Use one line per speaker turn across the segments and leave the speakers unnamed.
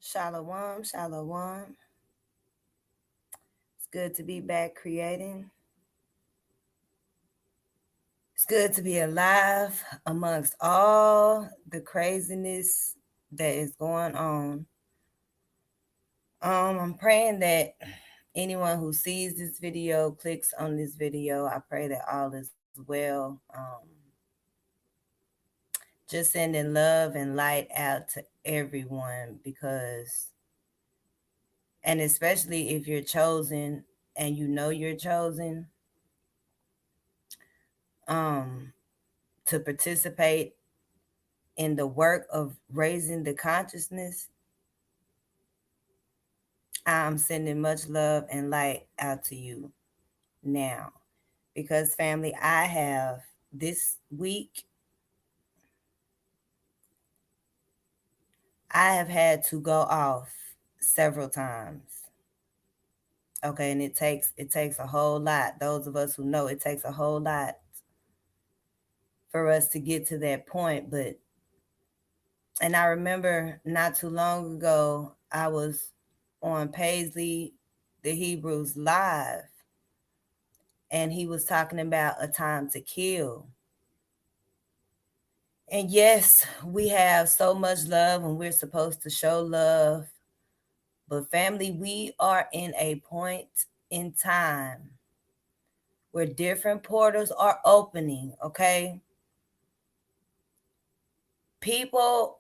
Shalom, shalom. It's good to be back creating. It's good to be alive amongst all the craziness that is going on. I'm praying that anyone who sees this video, clicks on this video, I pray that all is well. Just sending love and light out to everyone because, and especially if you're chosen and you know you're chosen, to participate in the work of raising the consciousness, I'm sending much love and light out to you now. Because, family, I have this week, I have had to go off several times. Okay, and it takes a whole lot. Those of us who know, it takes a whole lot for us to get to that point. And I remember not too long ago, I was on Paisley the Hebrews live, and he was talking about a time to kill. And yes, we have so much love and we're supposed to show love. But family, we are in a point in time where different portals are opening, okay? People,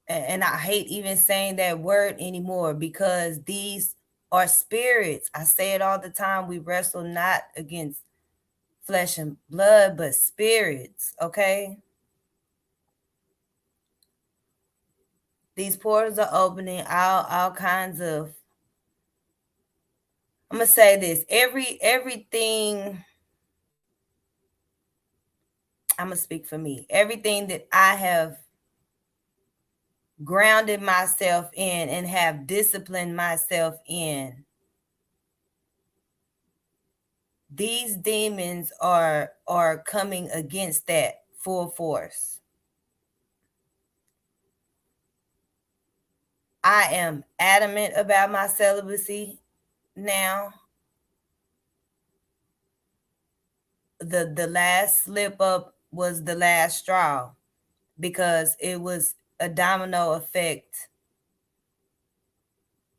and I hate even saying that word anymore because these are spirits. I say it all the time. We wrestle not against flesh and blood, but spirits, okay? These portals are opening all kinds of, I'm gonna say this, everything, I'm gonna speak for me. Everything that I have grounded myself in and have disciplined myself in, these demons are coming against that full force. I am adamant about my celibacy now. The last slip up was the last straw because it was a domino effect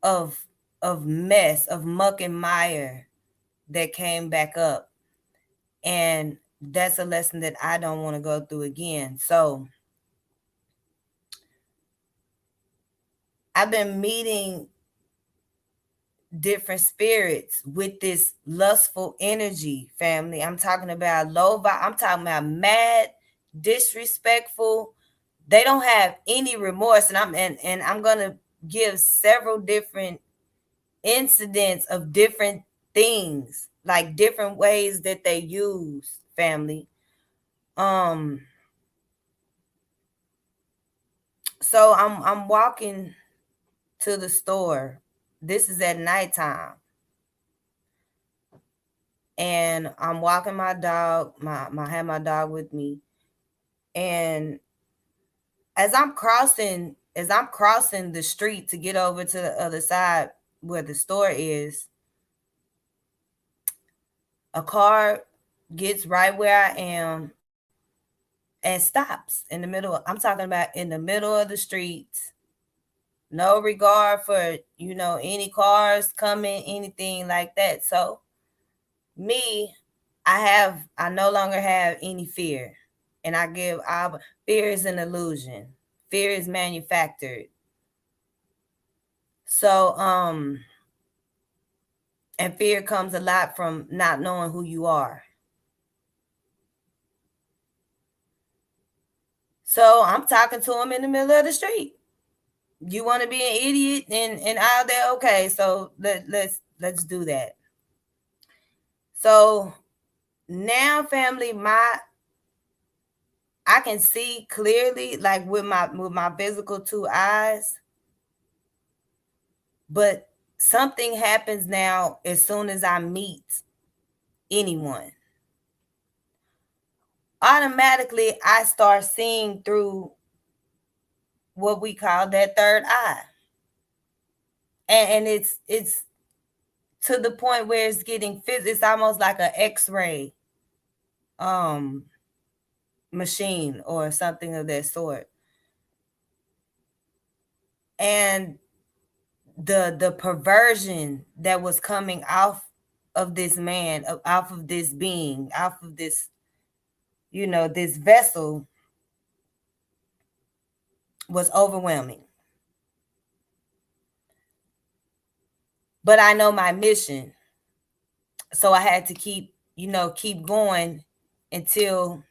of mess, of muck and mire that came back up. And that's a lesson that I don't want to go through again. So I've been meeting different spirits with this lustful energy, family. I'm talking about low vibe. I'm talking about mad, disrespectful. They don't have any remorse. And I'm gonna give several different incidents of different things, like different ways that they use, family. So I'm walking to the store. This is at nighttime. And I'm walking my dog, I have my dog with me. And as I'm crossing the street to get over to the other side where the store is, a car gets right where I am and stops in the middle. I'm talking about in the middle of the street. No regard for, any cars coming, anything like that. So me, I no longer have any fear. And fear is an illusion. Fear is manufactured. So, and fear comes a lot from not knowing who you are. So I'm talking to him in the middle of the street. You want to be an idiot and out there? Okay, so let's do that. So now, family, I can see clearly, like with my physical two eyes. But something happens now as soon as I meet anyone. Automatically, I start seeing through what we call that third eye. And it's to the point where it's getting it's almost like an x-ray machine or something of that sort. And the perversion that was coming off of this man, off of this being, off of this, this vessel, was overwhelming. But I know my mission, so I had to keep going until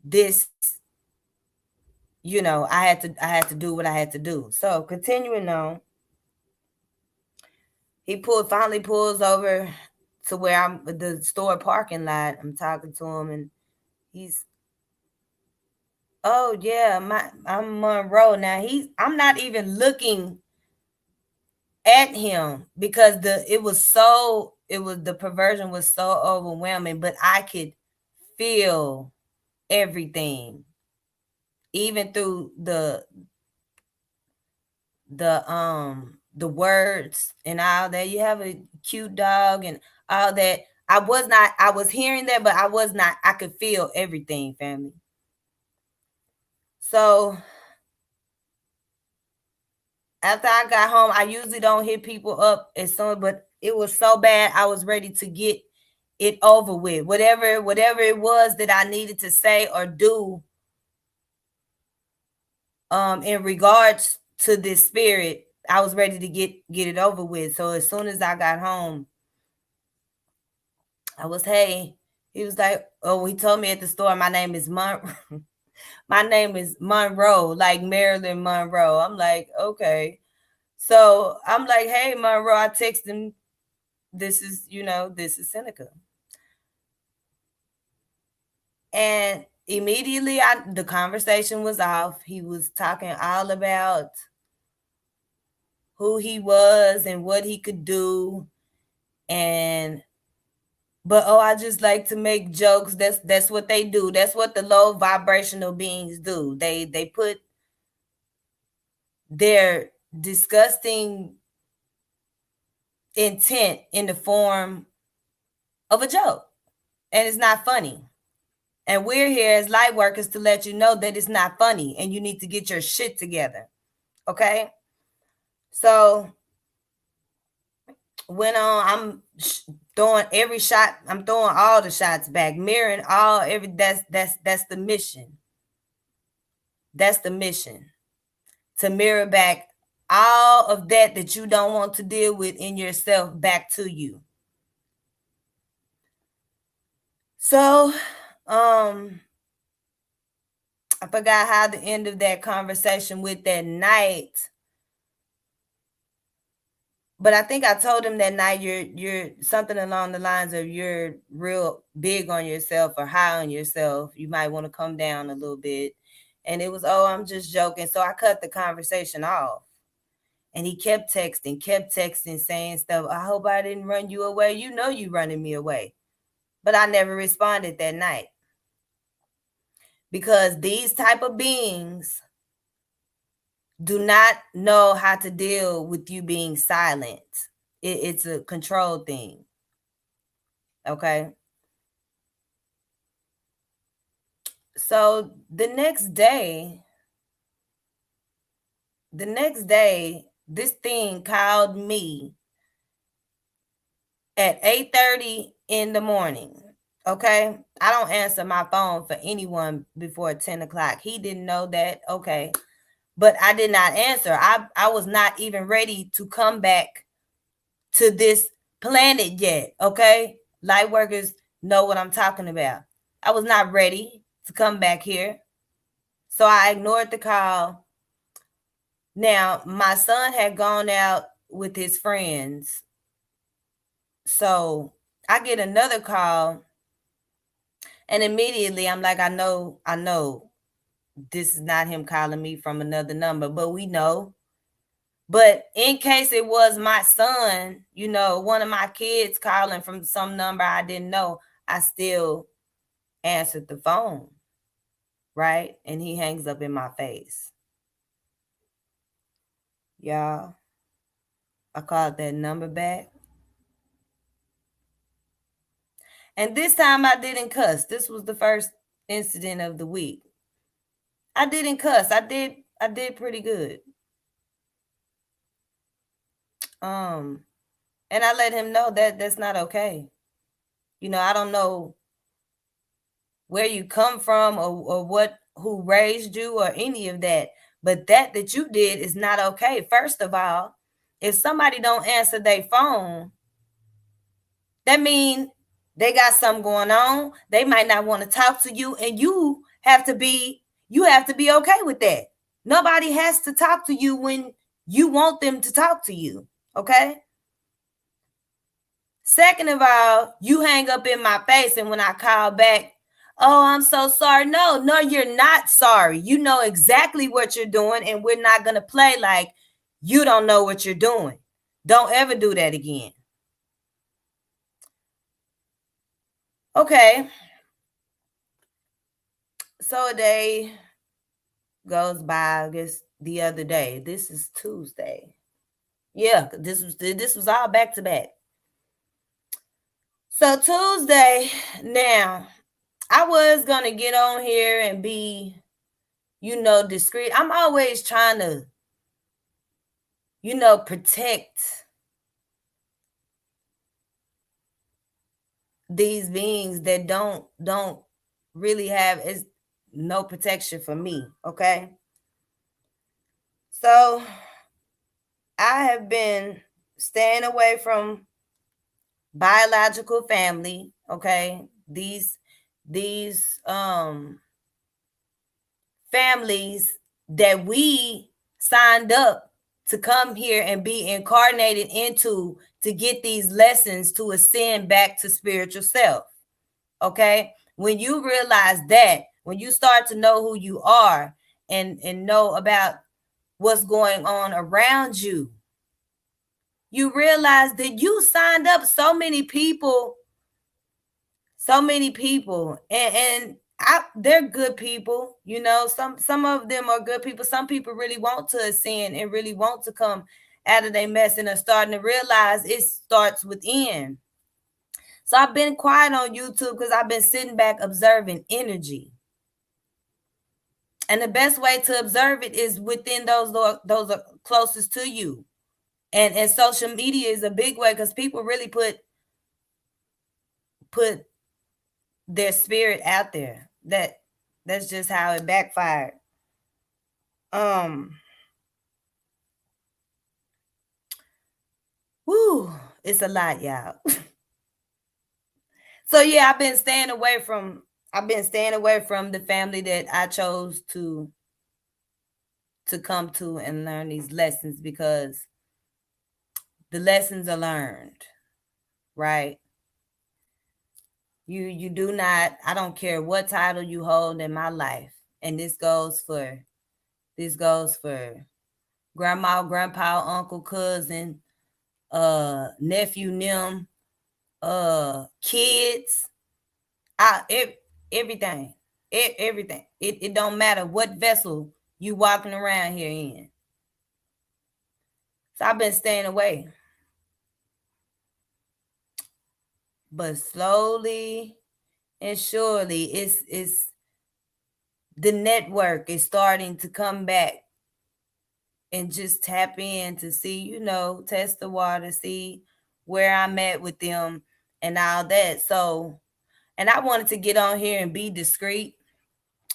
this, I had to do what I had to do. So continuing on, he finally pulls over to where I'm, the store parking lot. I'm talking to him, and he's, oh yeah, I'm Monroe. Now I'm not even looking at him because the perversion was so overwhelming, but I could feel everything, even through the words and all that. You have a cute dog and all that. I was hearing that, but I could feel everything, family. So after I got home, I usually don't hit people up as soon, but it was so bad I was ready to get it over with. Whatever it was that I needed to say or do in regards to this spirit, I was ready to get it over with. So as soon as I got home, I was, hey, he was like, oh, he told me at the store, my name is my name is Monroe, like Marilyn Monroe. I'm like, okay. So I'm like, hey, Monroe, I text him, this is Seneca. And immediately the conversation was off. He was talking all about who he was and what he could do. But I just like to make jokes. That's what they do. That's what the low vibrational beings do. They put their disgusting intent in the form of a joke. And it's not funny. And we're here as light workers to let you know that it's not funny and you need to get your shit together. Okay? So went on, I'm throwing every shot, I'm throwing all the shots back, mirroring that's the mission. That's the mission. To mirror back all of that you don't want to deal with in yourself back to you. So, I forgot how the end of that conversation with that night. But I think I told him that night, you're something along the lines of, you're real big on yourself or high on yourself. You might want to come down a little bit. And it was, oh, I'm just joking. So I cut the conversation off. And he kept texting, saying stuff. I hope I didn't run you away. You know you running me away. But I never responded that night. Because these type of beings do not know how to deal with you being silent. It's a control thing. Okay. So the next day, this thing called me at 8:30 in the morning. Okay. I don't answer my phone for anyone before 10 o'clock. He didn't know that. Okay. But I did not answer. I was not even ready to come back to this planet yet. Okay. Light workers know what I'm talking about. I was not ready to come back here. So I ignored the call. Now, my son had gone out with his friends. So I get another call. And immediately I'm like, I know this is not him calling me from another number, but we know. But in case it was my son, one of my kids calling from some number I didn't know, I still answered the phone. right? And he hangs up in my face. Y'all, I called that number back. And this time I didn't cuss. This was the first incident of the week. I didn't cuss. I did pretty good. And I let him know that that's not okay. You know, I don't know where you come from or what, who raised you or any of that, but that you did is not okay. First of all, if somebody don't answer their phone, that means they got something going on. They might not want to talk to you, and you have to be okay with that. Nobody has to talk to you when you want them to talk to you, okay? Second of all, you hang up in my face, and when I call back, oh, I'm so sorry. No, you're not sorry. You know exactly what you're doing, and we're not going to play like you don't know what you're doing. Don't ever do that again. Okay. So a day goes by, I guess the other day. This is Tuesday. Yeah, this was all back to back. So Tuesday, now I was going to get on here and be, you know, discreet. I'm always trying to, you know, protect these beings that don't really have no protection for me, okay? So I have been staying away from biological family, okay? These families that we signed up to come here and be incarnated into to get these lessons to ascend back to spiritual self. Okay? When you realize that, when you start to know who you are and know about what's going on around you, you realize that you signed up so many people, and they're good people. You know, some of them are good people. Some people really want to ascend and really want to come out of their mess and are starting to realize it starts within. So I've been quiet on YouTube because I've been sitting back observing energy. And the best way to observe it is within those are closest to you. And social media is a big way because people really put their spirit out there. That's just how it backfired. Whoo, it's a lot, y'all. So yeah, I've been staying away from the family that I chose to come to and learn these lessons, because the lessons are learned, right? You do not, I don't care what title you hold in my life, and this goes for grandma, grandpa, uncle, cousin, nephew, them, kids, everything. Everything. It don't matter what vessel you walking around here in. So I've been staying away. But slowly and surely it's the network is starting to come back and just tap in to see, you know, test the water, see where I'm at with them and all that. So, and I wanted to get on here and be discreet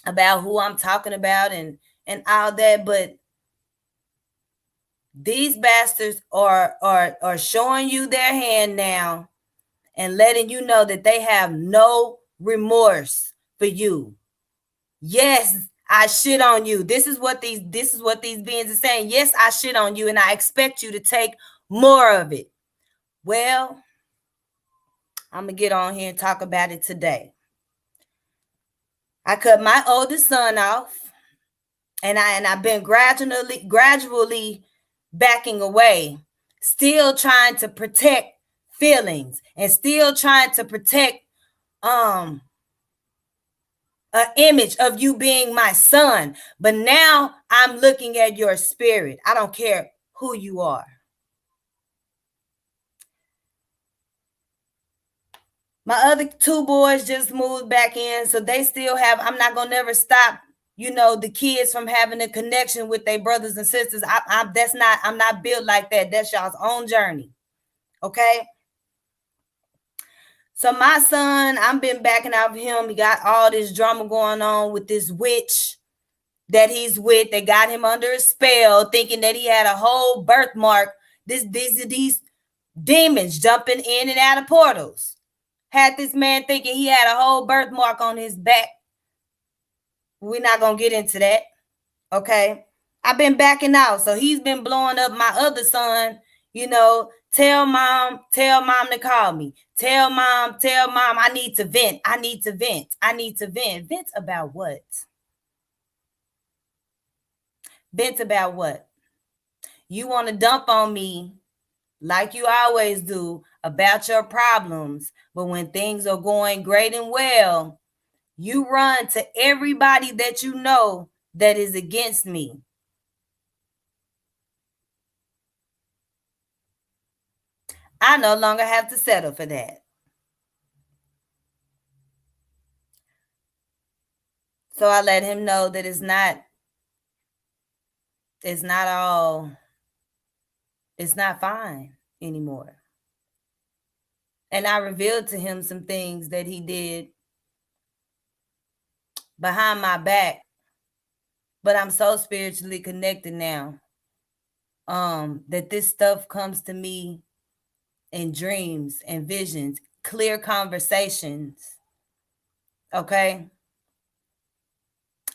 about who I'm talking about and all that, but these bastards are showing you their hand now and letting you know that they have no remorse for you. Yes, I shit on you. This is what these beings are saying. Yes, I shit on you, and I expect you to take more of it. Well, I'm gonna get on here and talk about it today. I cut my oldest son off, and I've been gradually backing away, still trying to protect feelings and still trying to protect an image of you being my son. But now I'm looking at your spirit. I don't care who you are. My other two boys just moved back in, so they still have, I'm not gonna never stop, the kids from having a connection with their brothers and sisters. I'm not built like that. That's y'all's own journey. Okay. So my son, I've been backing out of him. He got all this drama going on with this witch that he's with. They got him under a spell, thinking that he had a whole birthmark. These demons jumping in and out of portals. Had this man thinking he had a whole birthmark on his back. We're not going to get into that. Okay. I've been backing out. So he's been blowing up my other son, tell mom to call me. Tell mom, I need to vent. I need to vent. Vent about what? Vent about what? You want to dump on me like you always do about your problems. But when things are going great and well, you run to everybody that you know that is against me. I no longer have to settle for that. So I let him know that it's not fine anymore. And I revealed to him some things that he did behind my back. But I'm so spiritually connected now, that this stuff comes to me in dreams and visions, clear conversations. Okay.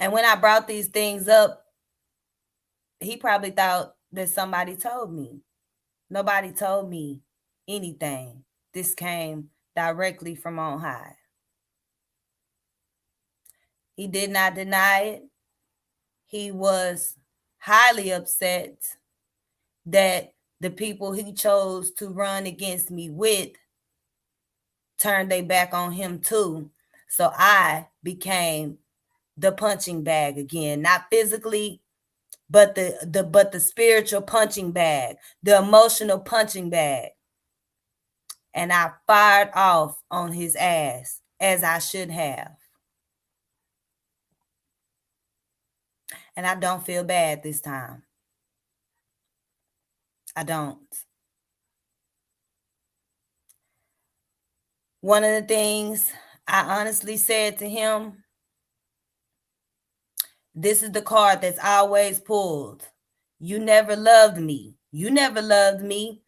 And when I brought these things up, he probably thought that somebody told me. Nobody told me anything. This came directly from on high. He did not deny it. He was highly upset that the people he chose to run against me with turned their back on him too. So I became the punching bag again, not physically, but the spiritual punching bag, the emotional punching bag. And I fired off on his ass, as I should have. And I don't feel bad this time. I don't. One of the things I honestly said to him, this is the card that's always pulled. You never loved me. You never loved me.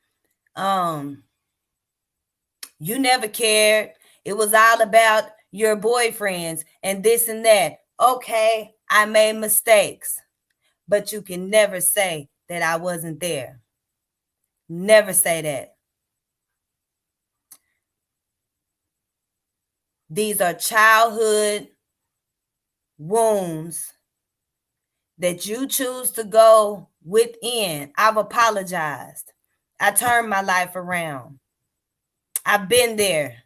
You never cared. It was all about your boyfriends and this and that. Okay, I made mistakes, but you can never say that I wasn't there. Never say that. These are childhood wounds that you choose to go within. I've apologized. I turned my life around. I've been there,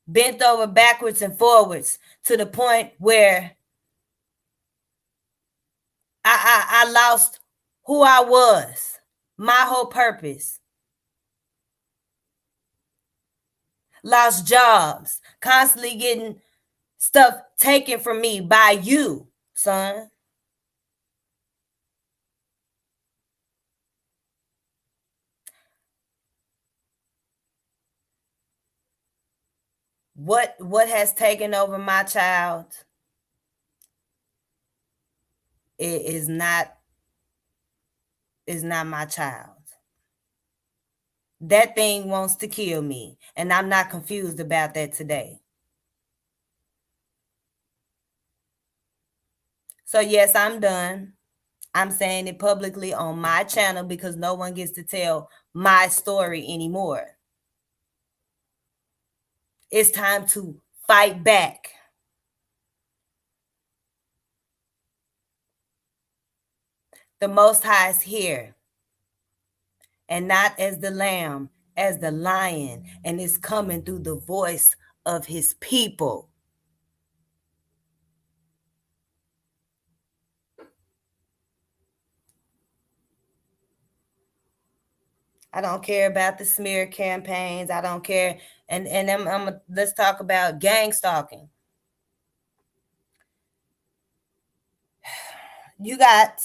bent over backwards and forwards to the point where I lost who I was, my whole purpose. Lost jobs, constantly getting stuff taken from me by you, son. What has taken over my child is not my child. That thing wants to kill me, and I'm not confused about that today. So yes, I'm done. I'm saying it publicly on my channel because no one gets to tell my story anymore. It's time to fight back. The Most High is here, and not as the lamb, as the lion, and is coming through the voice of his people. I don't care about the smear campaigns. I don't care. And let's talk about gang stalking. You got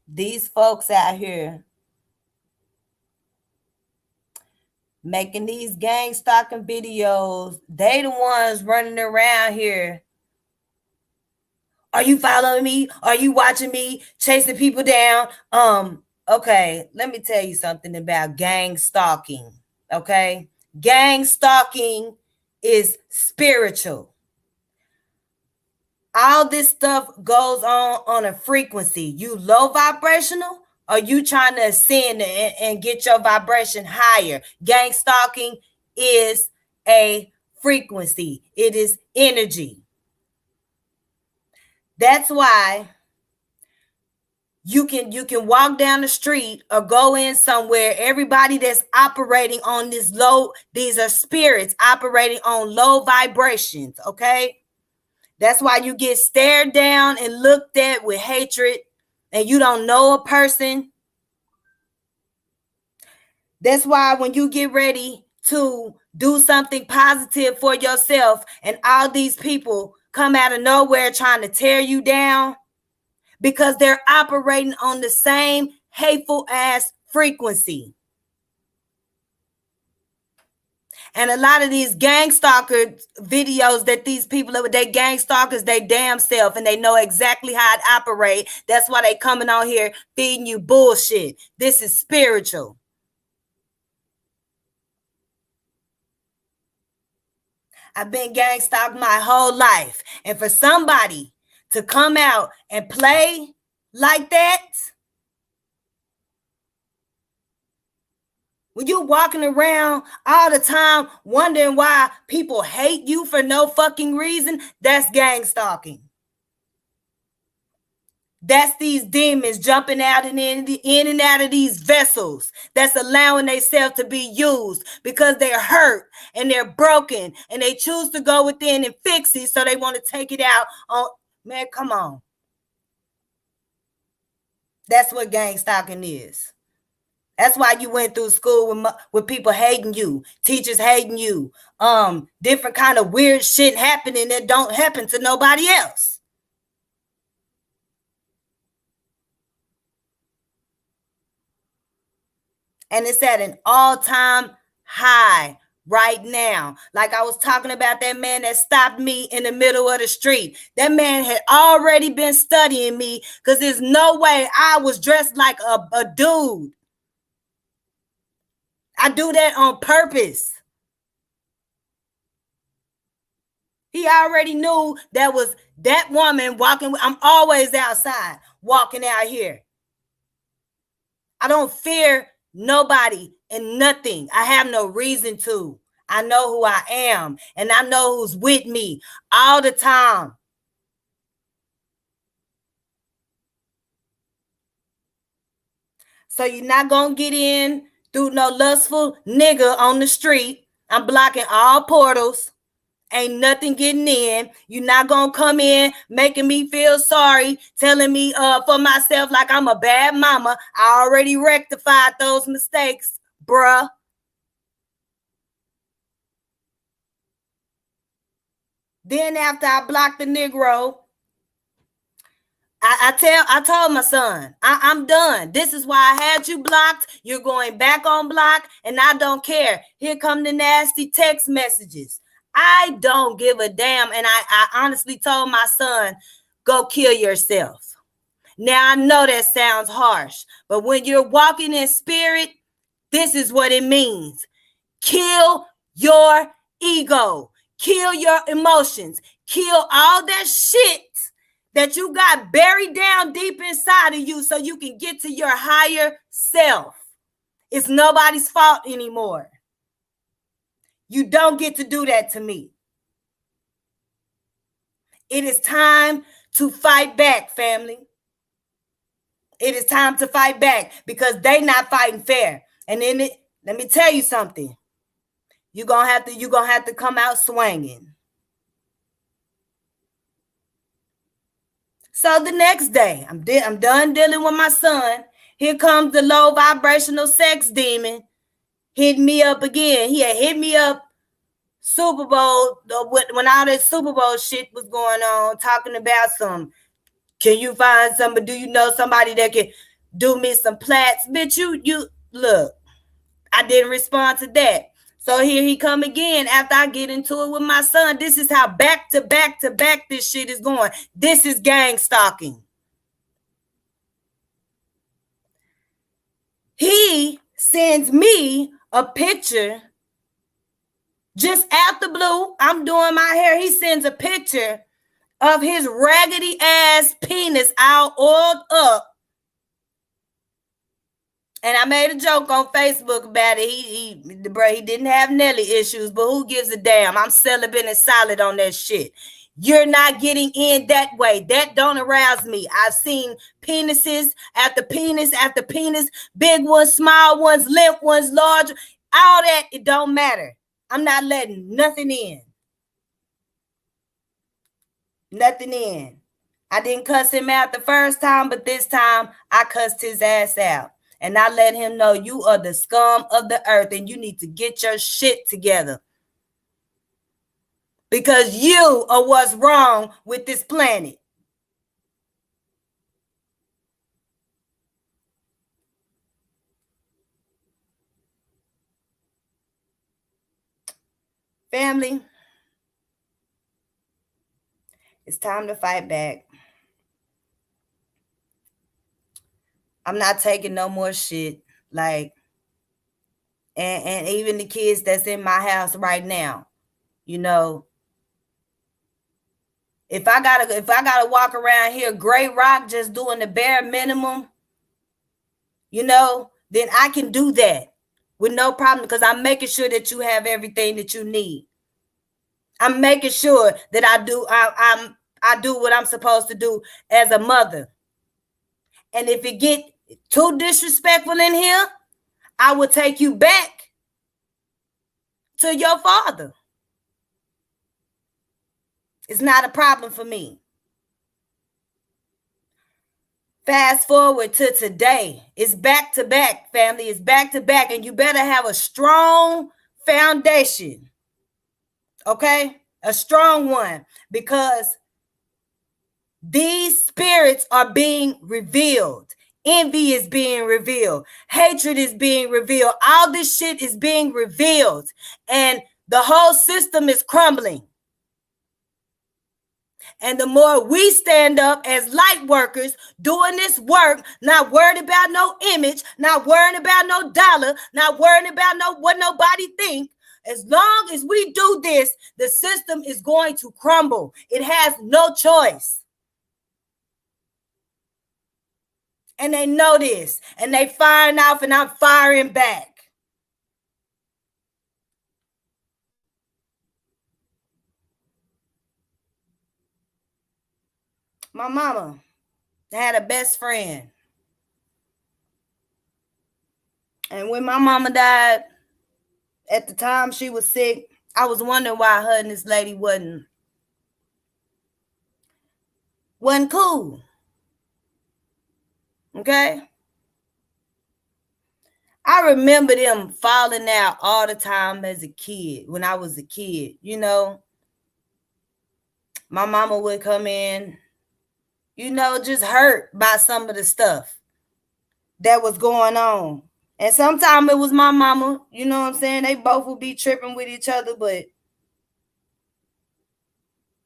these folks out here making these gang stalking videos. They the ones running around here. Are you following me? Are you watching me? Chasing people down? Okay, let me tell you something about gang stalking. Okay? Gang stalking is spiritual. All this stuff goes on a frequency. You low vibrational, or you trying to ascend and get your vibration higher. Gang stalking is a frequency. It is energy. That's why you can walk down the street or go in somewhere. Everybody that's operating on this low, these are spirits operating on low vibrations. Okay. That's why you get stared down and looked at with hatred, and you don't know a person. That's why when you get ready to do something positive for yourself and all these people come out of nowhere trying to tear you down, because they're operating on the same hateful ass frequency. And a lot of these gang stalker videos that these people, they gang stalkers, they damn self, and they know exactly how it operates. That's why they coming on here feeding you bullshit. This is spiritual. I've been gang stalked my whole life. And for somebody to come out and play like that, when you're walking around all the time wondering why people hate you for no fucking reason, that's gang stalking. That's these demons jumping out and in and out of these vessels that's allowing themselves to be used because they're hurt and they're broken and they choose to go within and fix it, so they want to take it out on, man, come on. That's what gang stalking is. That's why you went through school with people hating you, teachers hating you, different kind of weird shit happening that don't happen to nobody else. And it's at an all-time high right now. Like I was talking about that man that stopped me in the middle of the street. That man had already been studying me, because there's no way I was dressed like a dude. I do that on purpose. He already knew that was that woman walking. I'm always outside walking out here. I don't fear nobody and nothing. I have no reason to. I know who I am, and I know who's with me all the time. So you're not going to get in through no lustful nigga on the street. I'm blocking all portals. Ain't nothing getting in. You're not going to come in making me feel sorry, telling me for myself like I'm a bad mama. I already rectified those mistakes, bruh. Then after I blocked the Negro, I told my son, I'm done. This is why I had you blocked. You're going back on block, and I don't care. Here come the nasty text messages. I don't give a damn. And I honestly told my son, go kill yourself. Now, I know that sounds harsh, but when you're walking in spirit, this is what it means. Kill your ego. Kill your emotions. Kill all that shit that you got buried down deep inside of you so you can get to your higher self. It's nobody's fault anymore. You don't get to do that to me. It is time to fight back, family. It is time to fight back, because they not fighting fair. And then let me tell you something. You're gonna have to come out swinging. So the next day, I'm done dealing with my son. Here comes the low vibrational sex demon hit me up again. He had hit me up Super Bowl when all that Super Bowl shit was going on, talking about some. Can you find somebody? Do you know somebody that can do me some plaits? Bitch, you look. I didn't respond to that. So here he come again after I get into it with my son. This is how back to back to back this shit is going. This is gang stalking. He sends me a picture just out the blue. I'm doing my hair. He sends a picture of his raggedy ass penis all oiled up. And I made a joke on Facebook about it. He didn't have Nelly issues, but who gives a damn? I'm celibate and solid on that shit. You're not getting in that way. That don't arouse me. I've seen penises after penis after penis, big ones, small ones, limp ones, large. All that, it don't matter. I'm not letting nothing in. Nothing in. I didn't cuss him out the first time, but this time I cussed his ass out. And I let him know you are the scum of the earth and you need to get your shit together. Because you are what's wrong with this planet. Family, it's time to fight back. I'm not taking no more shit. Like, and even the kids that's in my house right now, you know, if I gotta walk around here gray rock just doing the bare minimum, you know, then I can do that with no problem because I'm making sure that you have everything that you need. I'm making sure that I do what I'm supposed to do as a mother. And if it get too disrespectful in here, I will take you back to your father. It's not a problem for me. Fast forward to today. It's back to back, family. It's back to back. And you better have a strong foundation. Okay? A strong one. Because these spirits are being revealed. Envy is being revealed. Hatred is being revealed. All this shit is being revealed. And the whole system is crumbling. And the more we stand up as light workers doing this work, not worried about no image, not worrying about no dollar, not worrying about what nobody think. As long as we do this, the system is going to crumble. It has no choice. And they know this. And they firing off and I'm firing back. My mama had a best friend. And when my mama died, at the time she was sick, I was wondering why her and this lady wasn't cool. Okay? I remember them falling out all the time as a kid, when I was a kid, you know. My mama would come in, you know, just hurt by some of the stuff that was going on. And sometimes it was my mama, you know what I'm saying? They both would be tripping with each other, but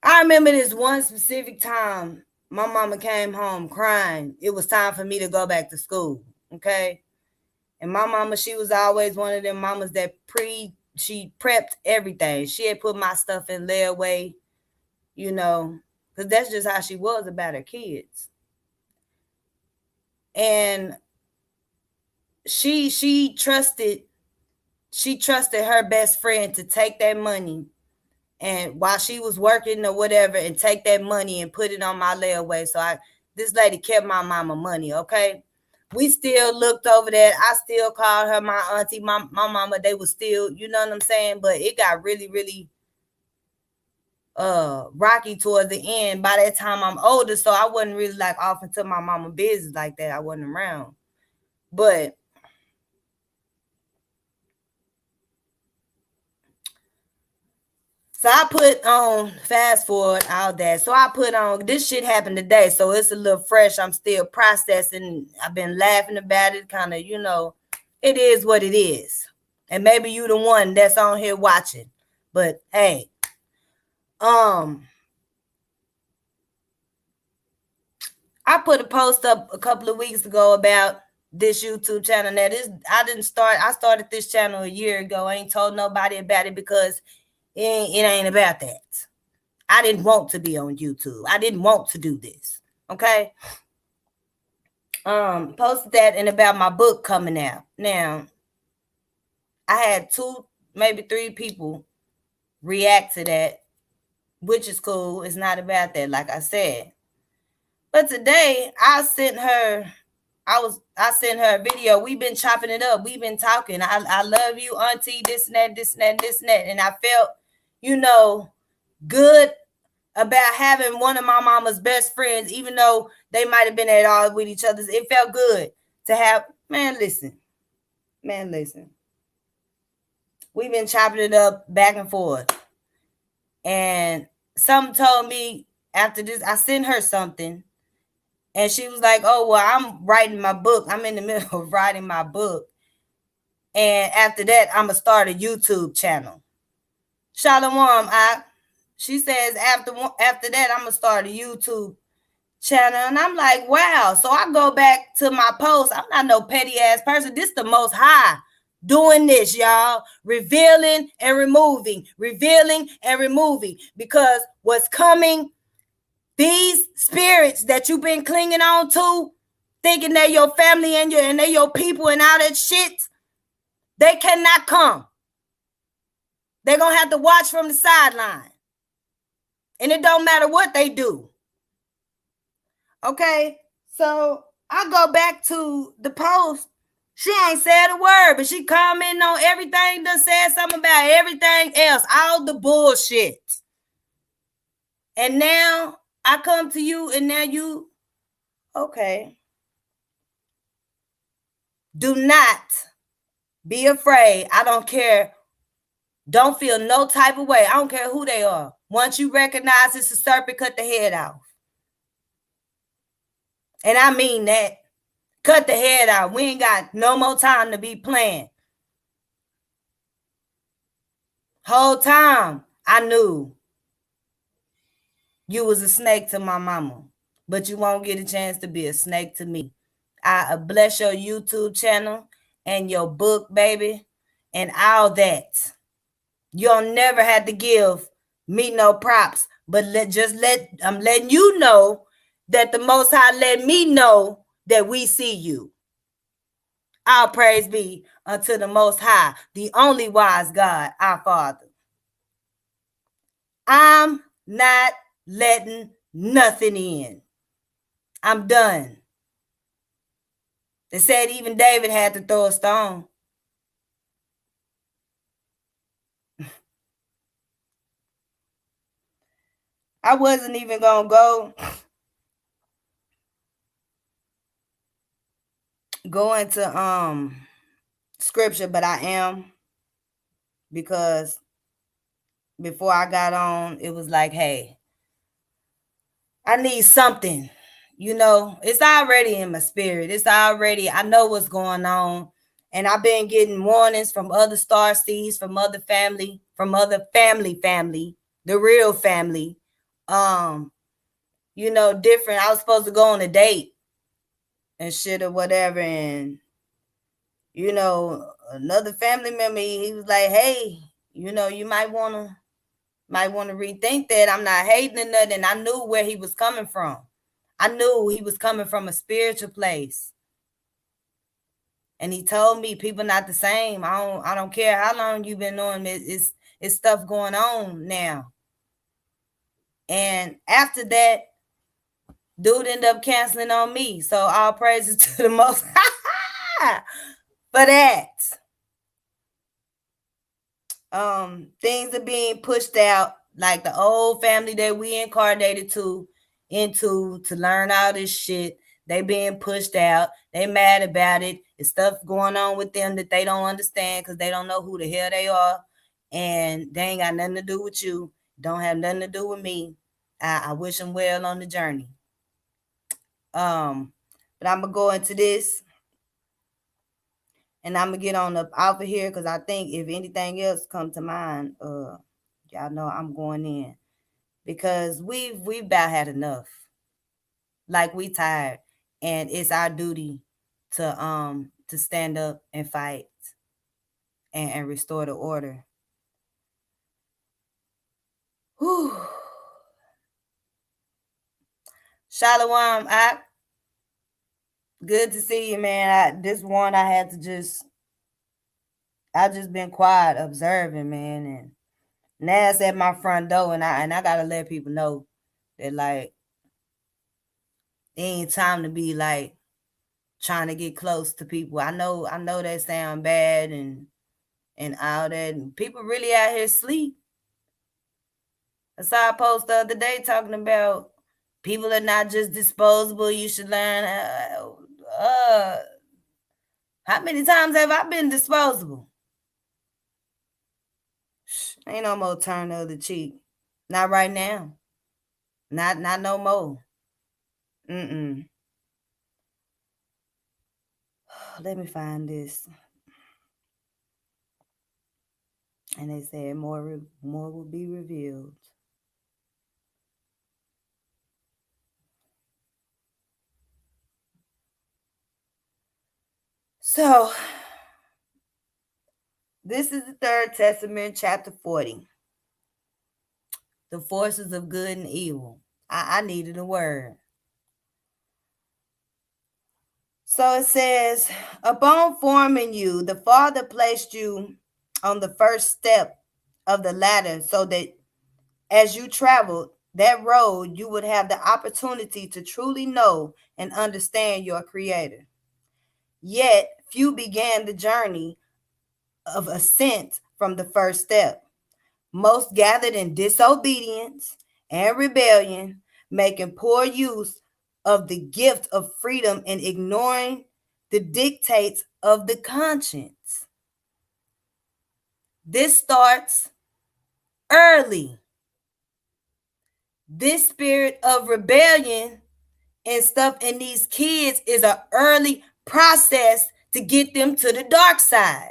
I remember this one specific time my mama came home crying. It was time for me to go back to school, okay? And my mama, she was always one of them mamas that she prepped everything. She had put my stuff in layaway, you know, because that's just how she was about her kids. And she trusted her best friend to take that money and while she was working or whatever and take that money and put it on my layaway. So this lady kept my mama money, okay? We still looked over that. I still called her my auntie, my mama. They were still, you know what I'm saying? But it got really, really rocky towards the end. By that time I'm older, so I wasn't really like off into my mama business like that. I wasn't around. But So I put on, fast forward, all that. So I put on, this shit happened today, so it's a little fresh. I'm still processing. I've been laughing about it, kind of, it is what it is. And maybe you the one that's on here watching. But hey, I put a post up a couple of weeks ago about this YouTube channel. Now I started this channel a year ago. I ain't told nobody about it because it ain't about that. I didn't want to be on YouTube. I didn't want to do this. Okay. Posted that and about my book coming out. Now, I had 2, maybe 3 people react to that, which is cool. It's not about that, like I said. But today I sent her a video. We've been chopping it up. We've been talking. I love you, auntie, this and that, this and that, this and that. And I felt, good about having one of my mama's best friends, even though they might have been at odds with each other. It felt good to have, man, listen. We've been chopping it up back and forth. And something told me after this, I sent her something. And she was like, oh, well, I'm writing my book. I'm in the middle of writing my book. And after that, I'm going to start a YouTube channel. Shalom, she says, after that, I'm going to start a YouTube channel. And I'm like, wow. So I go back to my post. I'm not no petty ass person. This the Most High doing this, y'all. Revealing and removing. Because what's coming, these spirits that you've been clinging on to, thinking they're your family and they're your people and all that shit, they cannot come. They're going to have to watch from the sideline. And it don't matter what they do. Okay, so I go back to the post. She ain't said a word, but she commenting on everything, done said something about everything else, all the bullshit. And now I come to you and now you, okay. Do not be afraid. I don't care. Don't feel no type of way. I don't care who they are. Once you recognize it's a serpent, cut the head off. And I mean that. Cut the head out. We ain't got no more time to be playing. Whole time I knew you was a snake to my mama, but you won't get a chance to be a snake to me. I bless your YouTube channel and your book, baby, and all that. You'll never have to give me no props, but I'm letting you know that the Most High let me know that we see you. All praise be unto the Most High, the only wise God, our Father. I'm not letting nothing in. I'm done. They said even David had to throw a stone. I wasn't even going to go into scripture, but I am, because before I got on, it was like, hey, I need something. It's already in my spirit. I know what's going on. And I've been getting warnings from other star seeds, from other family, the real family. Different. I was supposed to go on a date and shit or whatever. And, another family member, he was like, hey, you might want to rethink that. I'm not hating or nothing. I knew where he was coming from. I knew he was coming from a spiritual place. And he told me people not the same. I don't care how long you've been knowing it's stuff going on now. And after that, dude ended up canceling on me. So all praises to the Most High for that. Things are being pushed out, like the old family that we incarnated into to learn all this shit. They being pushed out. They mad about it. It's stuff going on with them that they don't understand because they don't know who the hell they are. And they ain't got nothing to do with you. Don't have nothing to do with me. I wish him well on the journey. But I'm gonna go into this, and I'm gonna get on up out of here because I think if anything else come to mind, y'all know I'm going in because we've about had enough. Like we tired, and it's our duty to stand up and fight and restore the order. Whew. Shalom, good to see you, man. This one I had to I just been quiet observing, man, and now it's at my front door, and I gotta let people know that like it ain't time to be like trying to get close to people. I know that sound bad and all that, and people really out here sleep. I saw a post the other day talking about people are not just disposable. You should learn. How many times have I been disposable? Ain't no more turn the other cheek. Not right now. Not no more. Let me find this. And they said more will be revealed. So this is the Third Testament, chapter 40. The forces of good and evil. I needed a word. So it says, upon forming you, the Father placed you on the first step of the ladder so that as you traveled that road, you would have the opportunity to truly know and understand your Creator. Yet, few began the journey of ascent from the first step. Most gathered in disobedience and rebellion, making poor use of the gift of freedom and ignoring the dictates of the conscience. This starts early. This spirit of rebellion and stuff in these kids is an early process to get them to the dark side.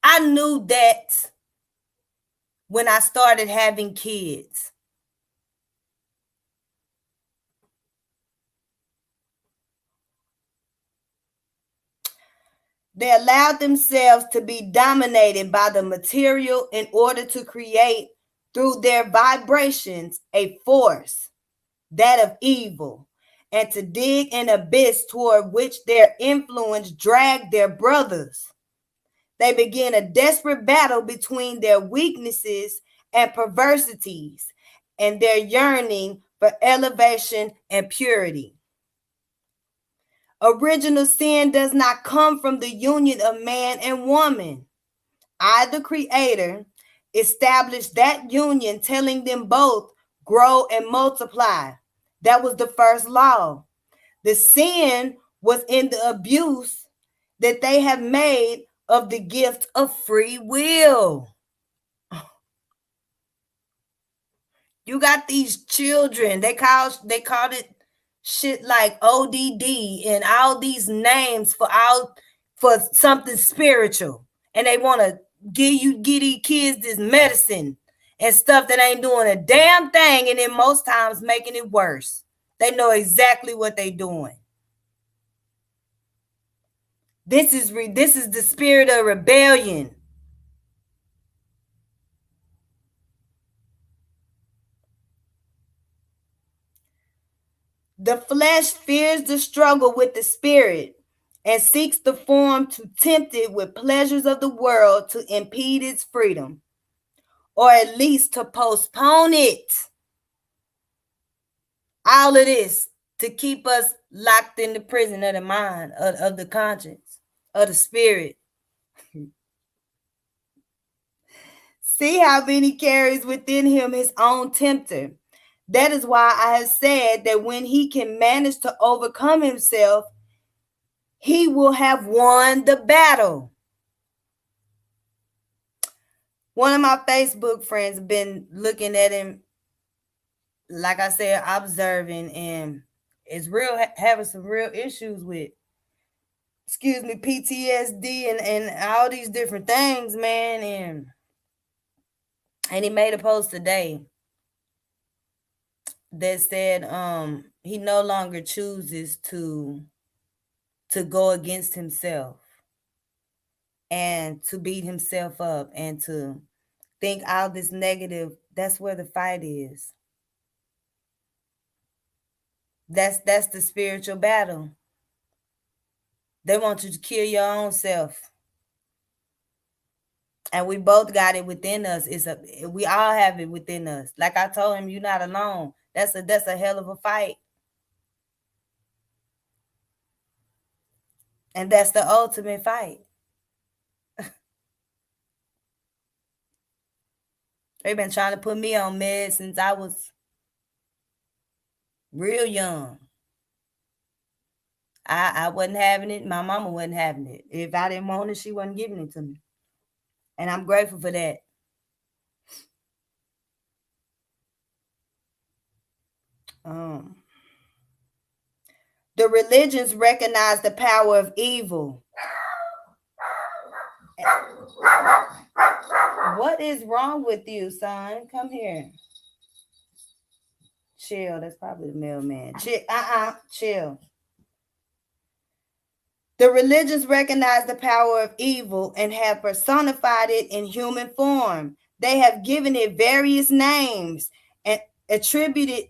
I knew that when I started having kids. They allowed themselves to be dominated by the material in order to create through their vibrations a force, that of evil, and to dig an abyss toward which their influence dragged their brothers. They began a desperate battle between their weaknesses and perversities and their yearning for elevation and purity. Original sin does not come from the union of man and woman. I, the Creator, established that union, telling them both, grow and multiply. That was the first law. The sin was in the abuse that they have made of the gift of free will. You got these children, they called it shit like ODD and all these names for something spiritual, and they want to give these kids this medicine and stuff that ain't doing a damn thing, and then most times making it worse. They know exactly what they doing. This is the spirit of rebellion. The flesh fears the struggle with the spirit and seeks the form to tempt it with pleasures of the world to impede its freedom, or at least to postpone it. All of this to keep us locked in the prison of the mind, of the conscience, of the spirit. See how many carries within him his own tempter. That is why I have said that when he can manage to overcome himself, he will have won the battle. One of my Facebook friends been looking at him, like I said, observing, and is real having some real issues with, excuse me, PTSD and all these different things, man. And he made a post today that said he no longer chooses to go against himself and to beat himself up and to think all this negative. That's where the fight is. That's the spiritual battle. They want you to kill your own self. And we both got it within us. We all have it within us. Like I told him, you're not alone. That's a hell of a fight. And that's the ultimate fight. They've been trying to put me on meds since I was real young. I wasn't having it. My mama wasn't having it. If I didn't want it, she wasn't giving it to me. And I'm grateful for that. The religions recognize the power of evil. What is wrong with you, son? Come here. Chill. That's probably the mailman. Chill. Chill. The religions recognize the power of evil and have personified it in human form. They have given it various names and attribute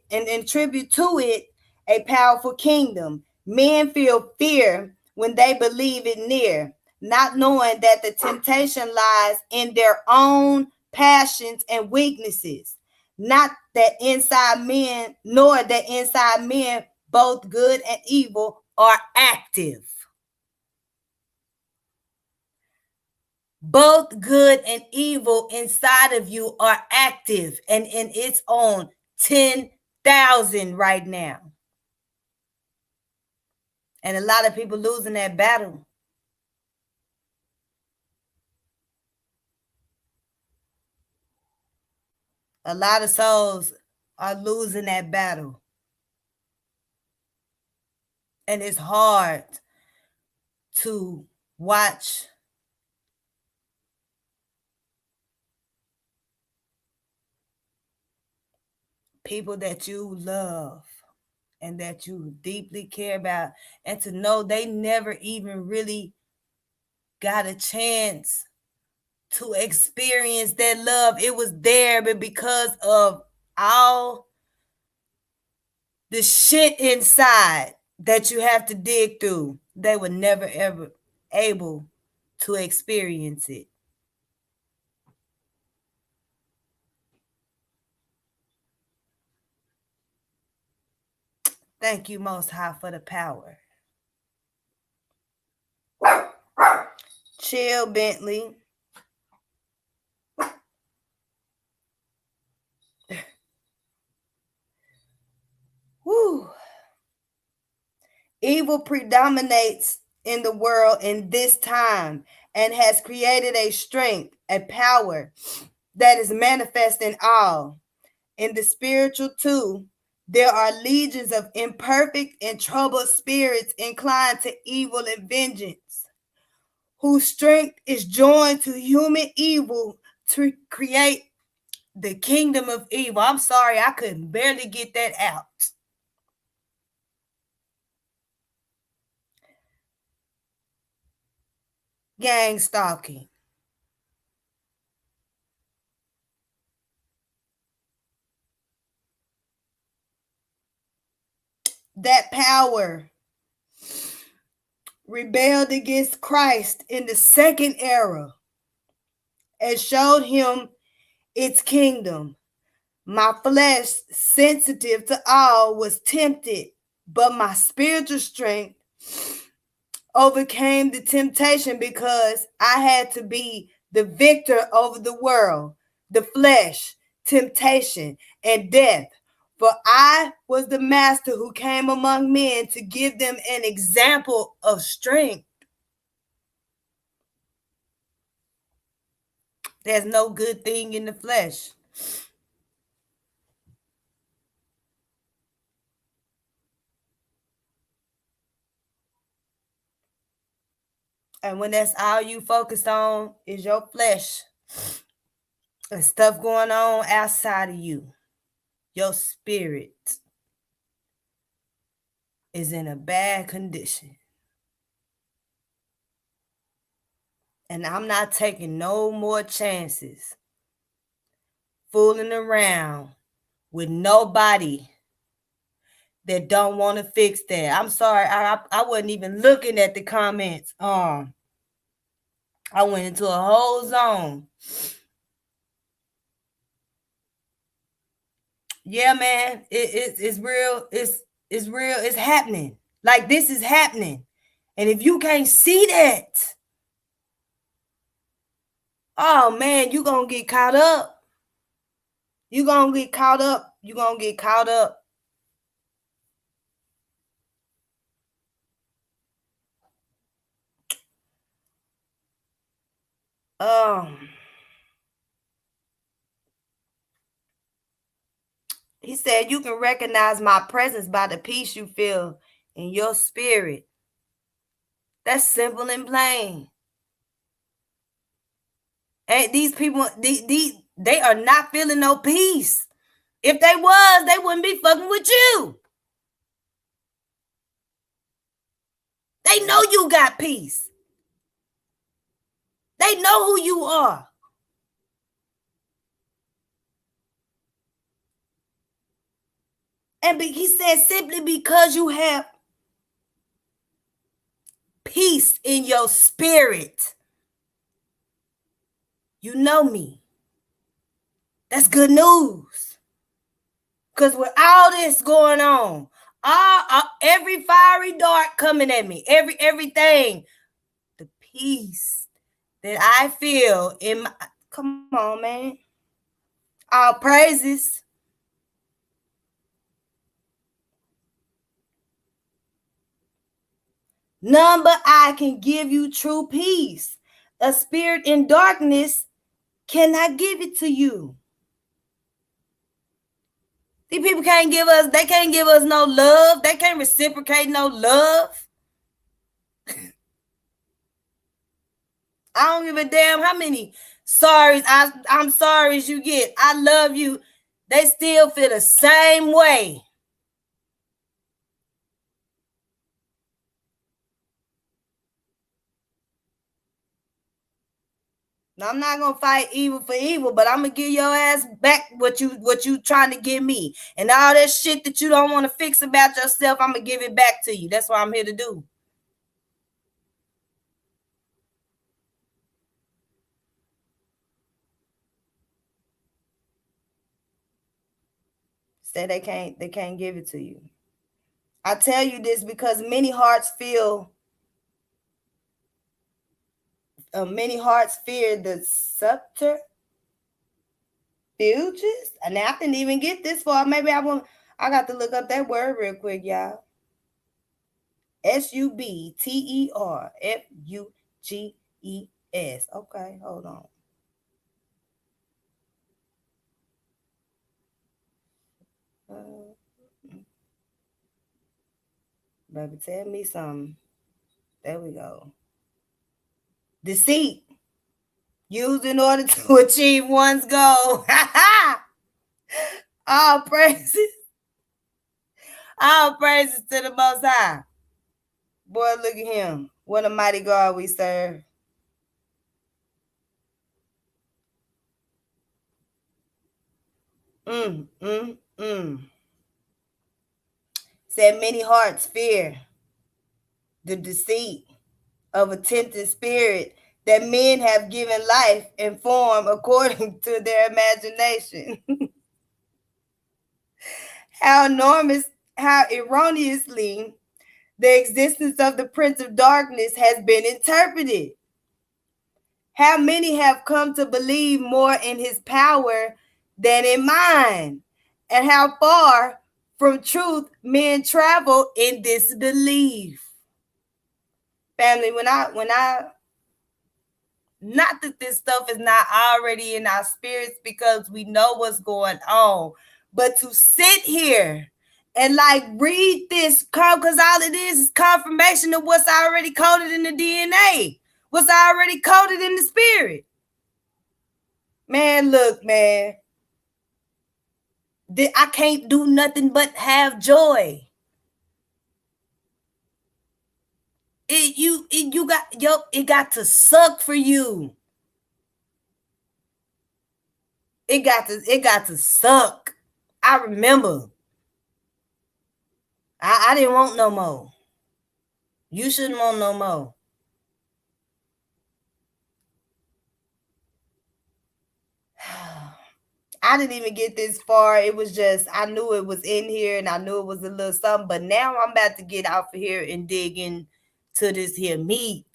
to it a powerful kingdom. Men feel fear when they believe it near, not knowing that the temptation lies in their own passions and weaknesses, not that inside men, nor that inside men both good and evil are active. Both good and evil inside of you are active, and it's on 10,000 right now. And a lot of people losing that battle. A lot of souls are losing that battle. And it's hard to watch people that you love and that you deeply care about, and to know they never even really got a chance to experience that love. It was there, but because of all the shit inside that you have to dig through, they were never ever able to experience it. Thank you, Most High, for the power. Chill, Bentley. Woo. Evil predominates in the world in this time and has created a strength, a power that is manifest in all. In the spiritual too, there are legions of imperfect and troubled spirits inclined to evil and vengeance, whose strength is joined to human evil to create the kingdom of evil. I'm sorry, I couldn't barely get that out. Gang stalking. That power rebelled against Christ in the second era and showed him its kingdom. My flesh, sensitive to all, was tempted, but my spiritual strength overcame the temptation because I had to be the victor over the world, the flesh, temptation, and death. For I was the master who came among men to give them an example of strength. There's no good thing in the flesh. And when that's all you focus on is your flesh and stuff going on outside of you, your spirit is in a bad condition. And I'm not taking no more chances fooling around with nobody that don't want to fix that. I'm sorry, I wasn't even looking at the comments. I went into a whole zone. Yeah, man, it's real. It's real. It's happening. Like this is happening, and if you can't see that, oh man, you gonna get caught up. You gonna get caught up. You gonna get caught up. He said, you can recognize my presence by the peace you feel in your spirit. That's simple and plain. And these people, they are not feeling no peace. If they was, they wouldn't be fucking with you. They know you got peace. They know who you are. And he said, simply because you have peace in your spirit, you know me. That's good news. Because with all this going on, every fiery dart coming at me, everything, the peace that I feel in my, come on, man. All praises. None but I can give you true peace. A spirit in darkness cannot give it to you. These people can't give us, they can't give us no love. They can't reciprocate no love. I don't give a damn how many sorries I'm sorry as you get. I love you. They still feel the same way. Now, I'm not gonna fight evil for evil, but I'm gonna give your ass back what you trying to give me. And all that shit that you don't want to fix about yourself, I'm gonna give it back to you. That's what I'm here to do. Say they can't give it to you. I tell you this because many hearts fear the subterfuges. And I didn't even get this far. Maybe I got to look up that word real quick, y'all. SUBTERFUGES. Okay, hold on. Baby, tell me something. There we go. Deceit. Used in order to achieve one's goal. All praises. All praises to the Most High. Boy, look at him. What a mighty God we serve. Said many hearts fear the deceit of a tempted spirit that men have given life and form according to their imagination. How erroneously the existence of the Prince of Darkness has been interpreted. How many have come to believe more in his power than in mine, and how far from truth men travel in disbelief. Family, when I Not that this stuff is not already in our spirits because we know what's going on, but to sit here and like read this, because all it is confirmation of what's already coded in the DNA, what's already coded in the spirit. Man, look, man, I can't do nothing but have joy. It got to suck for you. It got to suck. I remember. I didn't want no more. You shouldn't want no more. I didn't even get this far. It was just, I knew it was in here and I knew it was a little something, but now I'm about to get off of here and dig into this here meat.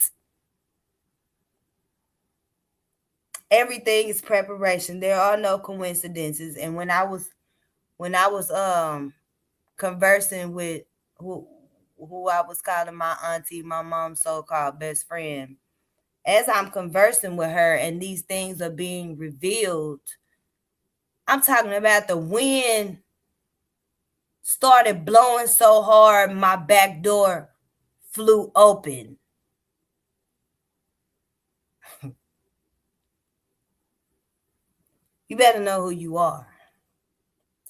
Everything is preparation. There are no coincidences. And when I was conversing with who I was calling my auntie, my mom's so-called best friend, as I'm conversing with her and these things are being revealed, I'm talking about the wind started blowing so hard, my back door flew open. You better know who you are.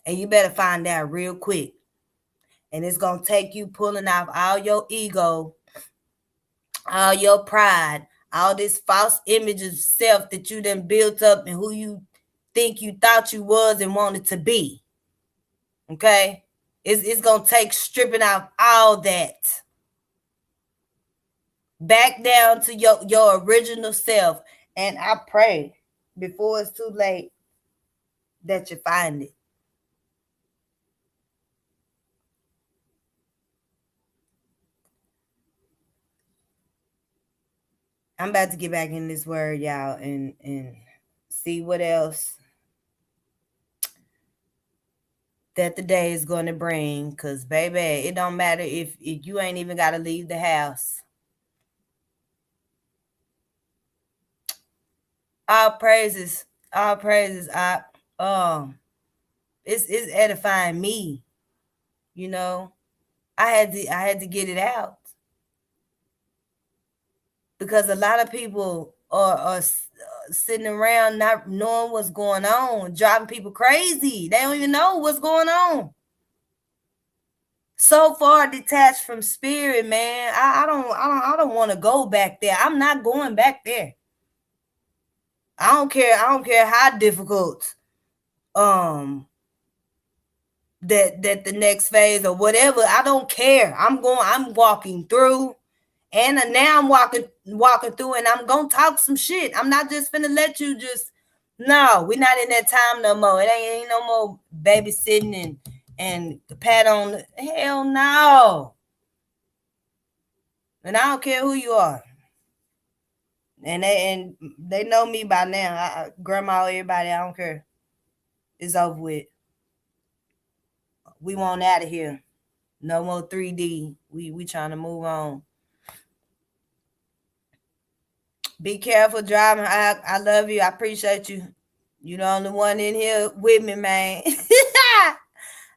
And you better find out real quick. And it's going to take you pulling off all your ego, all your pride, all this false image of self that you done built up and who you think you thought you was and wanted to be. Okay? It's going to take stripping out all that. Back down to your original self. And I pray before it's too late that you find it. I'm about to get back in this word, y'all, and see what else that the day is going to bring. Because, baby, it don't matter if you ain't even got to leave the house. All praises. It's edifying me. You know, I had to get it out. Because a lot of people are sitting around not knowing what's going on, driving people crazy. They don't even know what's going on. So far detached from spirit, man. I don't want to go back there. I'm not going back there. I don't care how difficult that the next phase or whatever. I don't care. I'm walking through. And now I'm walking through and I'm going to talk some shit. I'm not just finna let you just, no, we're not in that time no more. It ain't no more babysitting and pat on the, hell no. And I don't care who you are. And they know me by now. Grandma, everybody, I don't care. It's over with. We want out of here. No more 3D. We trying to move on. Be careful driving. I love you. I appreciate you. You the only one in here with me, man.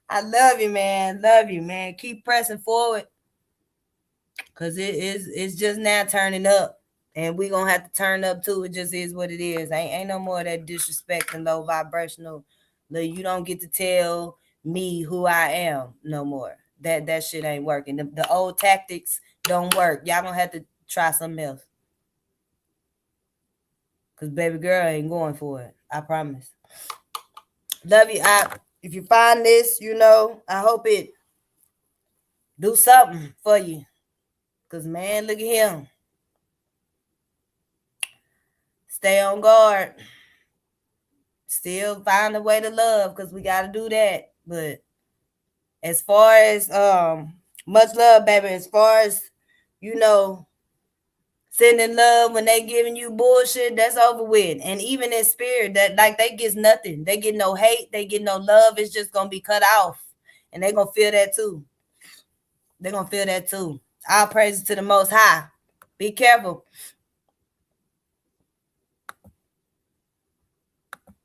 I love you, man. Love you, man. Keep pressing forward. Cause it's just now turning up. And we gonna have to turn up too. It just is what it is. Ain't no more of that disrespect and low vibrational. You don't get to tell me who I am no more. That shit ain't working. The old tactics don't work. Y'all gonna have to try something else. Cause baby girl ain't going for it. I promise. Love you. If you find this, I hope it do something for you. Cause man, look at him. Stay on guard. Still find a way to love, because we gotta do that. But as far as much love, baby, as far as sending love when they giving you bullshit, that's over with. And even in spirit, that like they get nothing. They get no hate, they get no love. It's just gonna be cut off. And they're gonna feel that too. They're gonna feel that too. All praises to the Most High. Be careful.